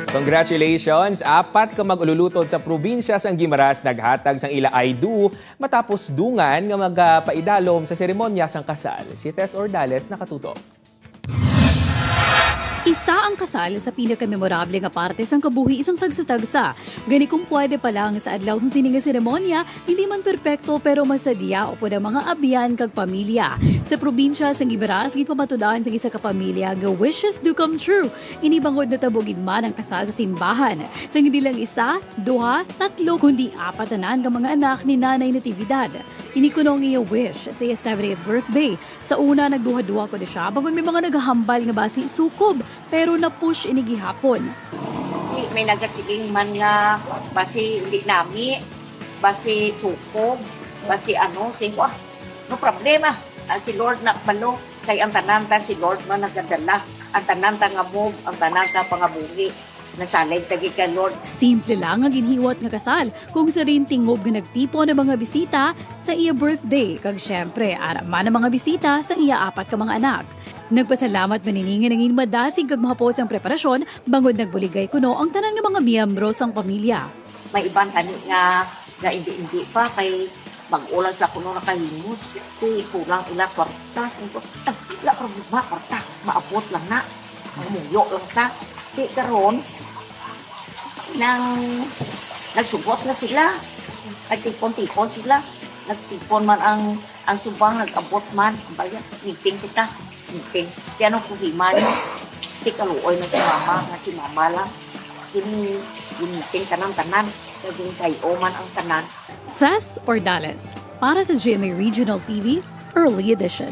Congratulations! Apat ka mag-ululutod sa probinsya sang Guimaras naghatag sang ila IDU matapos dungan nga magpaidalom sa seremonya sang kasal. Si Tess Ordales nakatutok. Isa ang kasal sa pinakamemorable nga parte sang kabuhi isang tagsa-tagsa. Gani kung pwede pa lang sa adlaw ng sininga seremonya, hindi man perpekto pero masadya o po ng mga abiyan kag pamilya. Sa probinsya sang Guimaras, gipamatudan sa isa ka pamilya nga wishes do come true. Inibangod na tabugin man ang kasal sa simbahan. Sa hindi lang isa, duha, tatlo, kundi apat na nga mga anak ni Nanay Natividad. Inikunong iya wish sa iya 70th birthday. Sa una, nagduha-duha ko na siya bago may mga naghahambal nga basi sukob. Pero na-push ini gihapon. May nagasiling man nga basi hindi nami, basi sukob, basi singko no problema. Si Lord na balo kay ang tanan si Lord man nagadala. Ang tanan nga mob, ang tanan pangabungi. Nasalig tagi kay Lord. Simple lang ang ginhiwat nga kasal kung sa rin tingob nga nagtipo ng mga bisita sa iya birthday kag syempre araman ang mga bisita sa iya apat ka mga anak. Nagpasalamat maniningan ng inmadasig kag mahapos ang preparasyon bangod nagbuligay kuno ang tanan nga mga miyembro sang pamilya. May ibang tani nga hindi pa kay mag-ulang sa kuno na kahimos. Kung kulang ila kwarta. Ila problema kwarta. Maabot lang na. Muyo lang ta. Di karon nang nagsugot na sila. Nagtipon-tipon sila. Nagtipon man ang subang, nag-abot man. Bayan, meeting kita. Meeting. Di anong kuhiman. Di kaluoy na si mama. Nga si mama lang. Meeting tanan-tanan. Naging kayo man ang tanan. Tess Ordales para sa GMA Regional TV Early Edition.